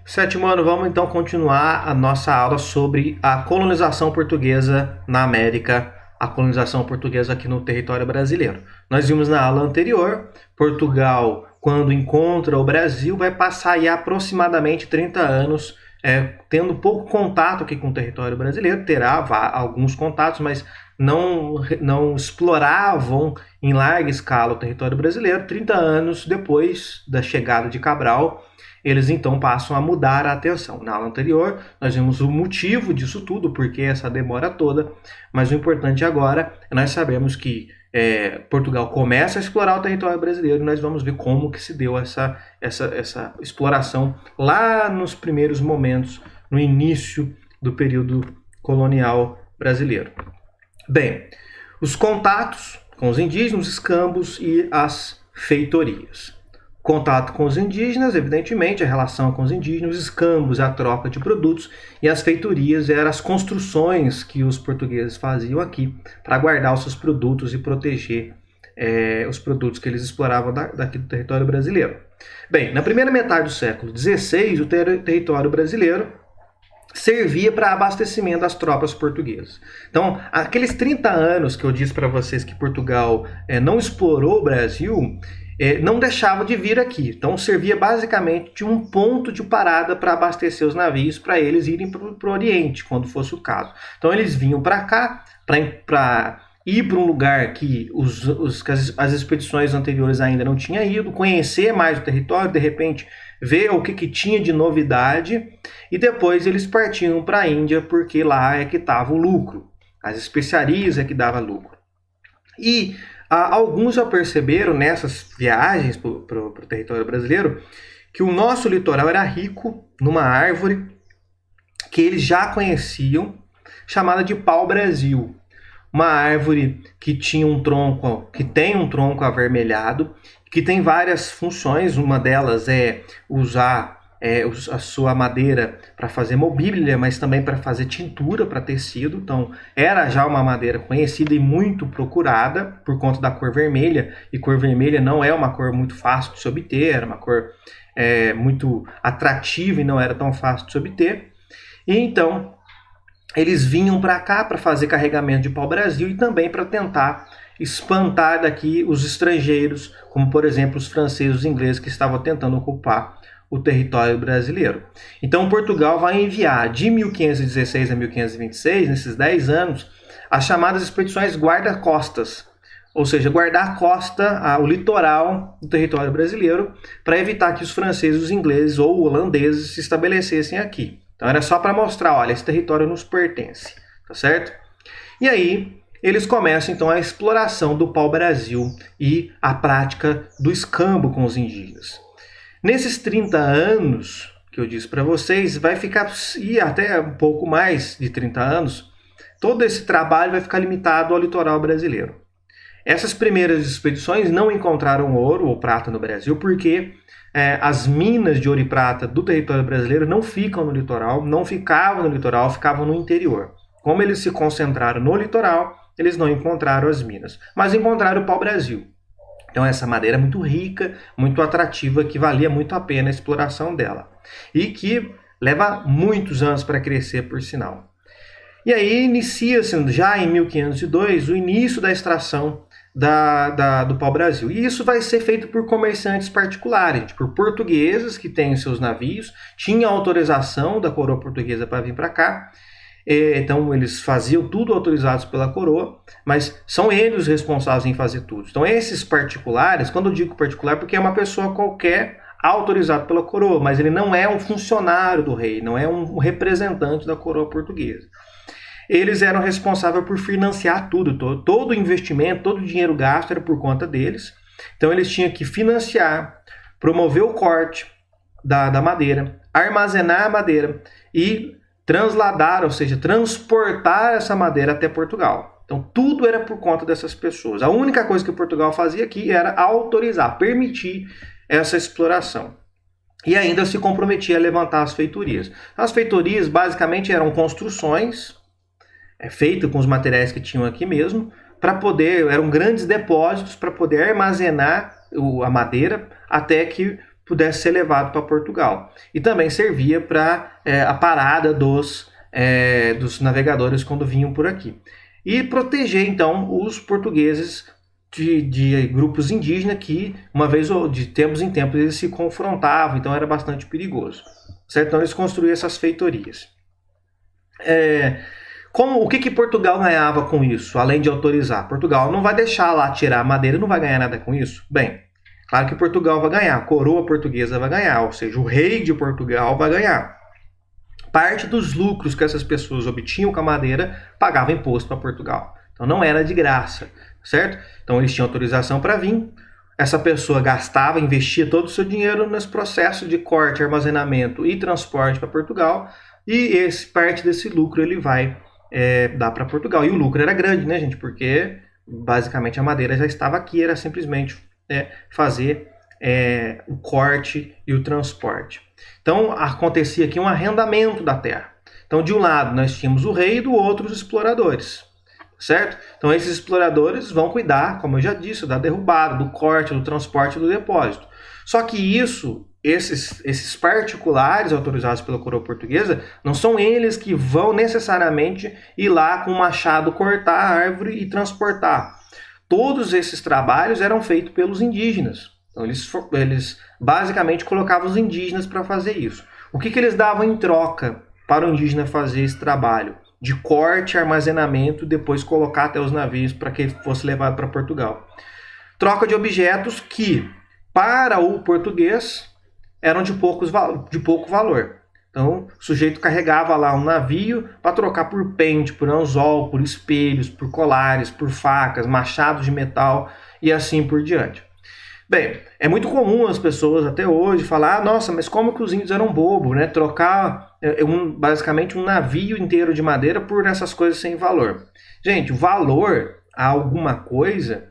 Sétimo ano, vamos então continuar a nossa aula sobre a colonização portuguesa na América, a colonização portuguesa aqui no território brasileiro. Nós vimos na aula anterior, Portugal, quando encontra o Brasil, vai passar aí aproximadamente 30 anos tendo pouco contato aqui com o território brasileiro, terá alguns contatos, mas não exploravam em larga escala o território brasileiro. 30 anos depois da chegada de Cabral, eles então passam a mudar a atenção. Na aula anterior, nós vimos o motivo disso tudo, porque essa demora toda, mas o importante agora é nós sabemos que Portugal começa a explorar o território brasileiro e nós vamos ver como que se deu essa exploração lá nos primeiros momentos, no início do período colonial brasileiro. Bem, os contatos com os indígenas, os escambos e as feitorias. Contato com os indígenas, evidentemente, a relação com os indígenas, os escambos, a troca de produtos, e as feitorias eram as construções que os portugueses faziam aqui para guardar os seus produtos e proteger os produtos que eles exploravam daqui do território brasileiro. Bem, na primeira metade do século XVI, o território brasileiro servia para abastecimento das tropas portuguesas. Então, aqueles 30 anos que eu disse para vocês que Portugal não explorou o Brasil, não deixava de vir aqui. Então servia basicamente de um ponto de parada para abastecer os navios para eles irem para o Oriente, quando fosse o caso. Então eles vinham para cá para ir para um lugar que as expedições anteriores ainda não tinham ido, conhecer mais o território, de repente ver o que tinha de novidade, e depois eles partiam para a Índia, porque lá é que estava o lucro. As especiarias é que dava lucro. E alguns já perceberam nessas viagens para o território brasileiro que o nosso litoral era rico numa árvore que eles já conheciam, chamada de pau-brasil. Uma árvore que tinha que tem um tronco avermelhado, que tem várias funções. Uma delas é usar a sua madeira para fazer mobília, mas também para fazer tintura para tecido. Então era já uma madeira conhecida e muito procurada por conta da cor vermelha, e cor vermelha não é uma cor muito fácil de se obter, era uma cor muito atrativa e não era tão fácil de se obter. E então eles vinham para cá para fazer carregamento de pau-brasil e também para tentar espantar daqui os estrangeiros, como por exemplo os franceses e os ingleses que estavam tentando ocupar o território brasileiro. Então Portugal vai enviar de 1516 a 1526, nesses 10 anos, as chamadas expedições guarda-costas, ou seja, guardar a costa, o litoral do território brasileiro, para evitar que os franceses, os ingleses ou holandeses se estabelecessem aqui. Então era só para mostrar, olha, esse território nos pertence, tá certo? E aí eles começam então a exploração do pau-brasil e a prática do escambo com os indígenas. Nesses 30 anos que eu disse para vocês, vai ficar, e até um pouco mais de 30 anos, todo esse trabalho vai ficar limitado ao litoral brasileiro. Essas primeiras expedições não encontraram ouro ou prata no Brasil, porque as minas de ouro e prata do território brasileiro não ficam no litoral, não ficavam no litoral, ficavam no interior. Como eles se concentraram no litoral, eles não encontraram as minas, mas encontraram o pau-brasil. Então essa madeira é muito rica, muito atrativa, que valia muito a pena a exploração dela. E que leva muitos anos para crescer, por sinal. E aí inicia-se já em 1502 o início da extração do pau-brasil. E isso vai ser feito por comerciantes particulares, por portugueses que têm seus navios, tinham autorização da coroa portuguesa para vir para cá. Então eles faziam tudo autorizados pela coroa, mas são eles os responsáveis em fazer tudo. Então esses particulares, quando eu digo particular, porque é uma pessoa qualquer autorizado pela coroa, mas ele não é um funcionário do rei, não é um representante da coroa portuguesa. Eles eram responsáveis por financiar tudo, todo o investimento, todo o dinheiro gasto era por conta deles. Então eles tinham que financiar, promover o corte da madeira, armazenar a madeira e transladar, ou seja, transportar essa madeira até Portugal. Então tudo era por conta dessas pessoas. A única coisa que Portugal fazia aqui era autorizar, permitir essa exploração. E ainda se comprometia a levantar as feitorias. As feitorias basicamente eram construções feitas com os materiais que tinham aqui mesmo, eram grandes depósitos para poder armazenar a madeira até que pudesse ser levado para Portugal. E também servia para a parada dos navegadores quando vinham por aqui. E proteger, então, os portugueses de grupos indígenas que, uma vez ou de tempos em tempos, eles se confrontavam, então era bastante perigoso. Certo? Então eles construíram essas feitorias. O que Portugal ganhava com isso, além de autorizar? Portugal não vai deixar lá tirar a madeira, não vai ganhar nada com isso? Bem, claro que Portugal vai ganhar, a coroa portuguesa vai ganhar, ou seja, o rei de Portugal vai ganhar. Parte dos lucros que essas pessoas obtinham com a madeira pagava imposto para Portugal. Então não era de graça, certo? Então eles tinham autorização para vir, essa pessoa gastava, investia todo o seu dinheiro nesse processo de corte, armazenamento e transporte para Portugal, e parte desse lucro ele vai dar para Portugal. E o lucro era grande, né, gente? Porque basicamente a madeira já estava aqui, era simplesmente fazer o corte e o transporte. Então acontecia aqui um arrendamento da terra. Então de um lado nós tínhamos o rei e do outro os exploradores. Certo? Então esses exploradores vão cuidar, como eu já disse, da derrubada, do corte, do transporte e do depósito. Só que esses particulares autorizados pela coroa portuguesa, não são eles que vão necessariamente ir lá com o machado cortar a árvore e transportar. Todos esses trabalhos eram feitos pelos indígenas. Então eles basicamente colocavam os indígenas para fazer isso. O que eles davam em troca para o indígena fazer esse trabalho? De corte, armazenamento, depois colocar até os navios para que ele fosse levado para Portugal. Troca de objetos que, para o português, eram de pouco valor. Então, o sujeito carregava lá um navio para trocar por pente, por anzol, por espelhos, por colares, por facas, machados de metal e assim por diante. Bem, é muito comum as pessoas até hoje falar, nossa, mas como que os índios eram bobos, né? Trocar basicamente um navio inteiro de madeira por essas coisas sem valor. Gente, o valor a alguma coisa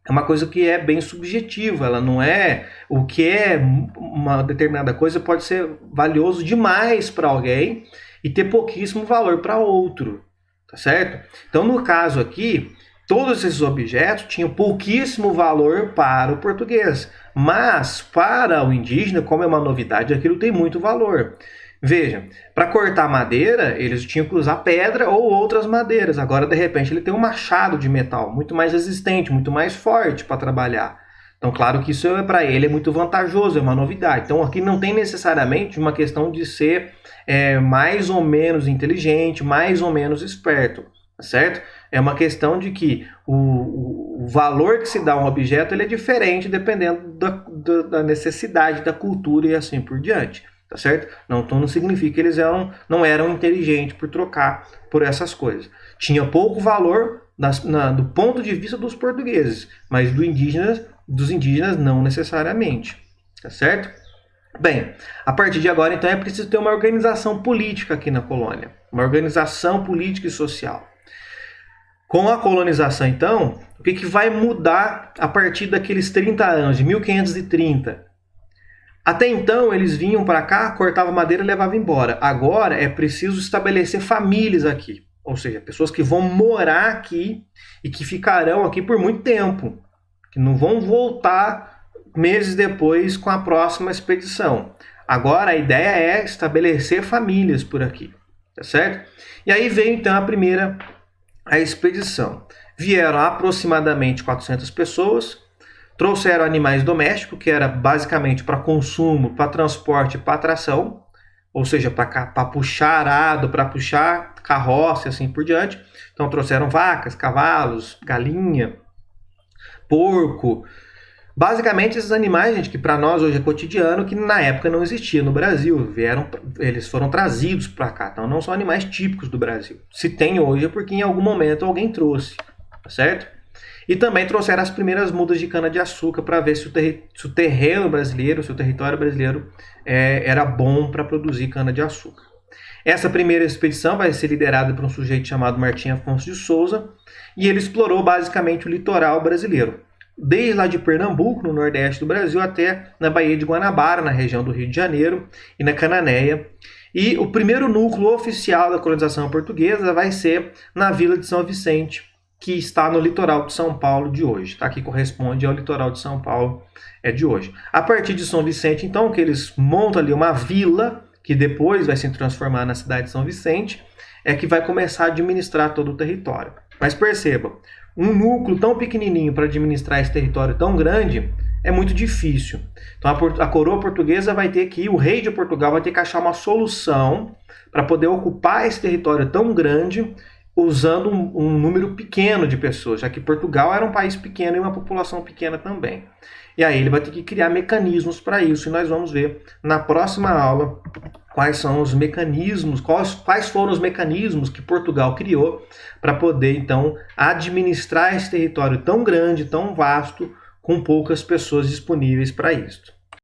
é uma coisa que é bem subjetiva, ela não é o que é uma determinada coisa pode ser valioso demais para alguém e ter pouquíssimo valor para outro, tá certo? Então, no caso aqui, todos esses objetos tinham pouquíssimo valor para o português, mas para o indígena, como é uma novidade, aquilo tem muito valor. Veja, para cortar madeira, eles tinham que usar pedra ou outras madeiras. Agora, de repente, ele tem um machado de metal muito mais resistente, muito mais forte para trabalhar. Então, claro que isso para ele é muito vantajoso, é uma novidade. Então, aqui não tem necessariamente uma questão de ser mais ou menos inteligente, mais ou menos esperto, certo? É uma questão de que o valor que se dá a um objeto ele é diferente dependendo da necessidade da cultura e assim por diante. Tá certo? Então não significa que eles não eram inteligentes por trocar por essas coisas. Tinha pouco valor do ponto de vista dos portugueses, mas dos indígenas não necessariamente. Tá certo? Bem, a partir de agora, então, é preciso ter uma organização política aqui na colônia. Uma organização política e social. Com a colonização, então, o que vai mudar a partir daqueles 30 anos, de 1530? Até então, eles vinham para cá, cortavam madeira e levavam embora. Agora, é preciso estabelecer famílias aqui. Ou seja, pessoas que vão morar aqui e que ficarão aqui por muito tempo. Que não vão voltar meses depois com a próxima expedição. Agora, a ideia é estabelecer famílias por aqui. Tá certo? E aí veio, então, a expedição. Vieram aproximadamente 400 pessoas. Trouxeram animais domésticos, que era basicamente para consumo, para transporte e para tração, ou seja, para puxar arado, para puxar carroça e assim por diante. Então trouxeram vacas, cavalos, galinha, porco. Basicamente esses animais, gente, que para nós hoje é cotidiano, que na época não existia no Brasil. Eles foram trazidos para cá, então não são animais típicos do Brasil. Se tem hoje é porque em algum momento alguém trouxe, tá certo? E também trouxeram as primeiras mudas de cana-de-açúcar para ver se o terreno brasileiro, se o território brasileiro era bom para produzir cana-de-açúcar. Essa primeira expedição vai ser liderada por um sujeito chamado Martim Afonso de Souza e ele explorou basicamente o litoral brasileiro. Desde lá de Pernambuco, no nordeste do Brasil, até na Baía de Guanabara, na região do Rio de Janeiro e na Cananéia. E o primeiro núcleo oficial da colonização portuguesa vai ser na Vila de São Vicente, que está no litoral de São Paulo de hoje, tá? Que corresponde ao litoral de São Paulo de hoje. A partir de São Vicente, então, que eles montam ali uma vila, que depois vai se transformar na cidade de São Vicente, é que vai começar a administrar todo o território. Mas perceba, um núcleo tão pequenininho para administrar esse território tão grande é muito difícil. Então a coroa portuguesa vai ter que, o rei de Portugal vai ter que achar uma solução para poder ocupar esse território tão grande usando um número pequeno de pessoas, já que Portugal era um país pequeno e uma população pequena também. E aí ele vai ter que criar mecanismos para isso, e nós vamos ver na próxima aula quais são os mecanismos, quais foram os mecanismos que Portugal criou para poder, então, administrar esse território tão grande, tão vasto, com poucas pessoas disponíveis para isso.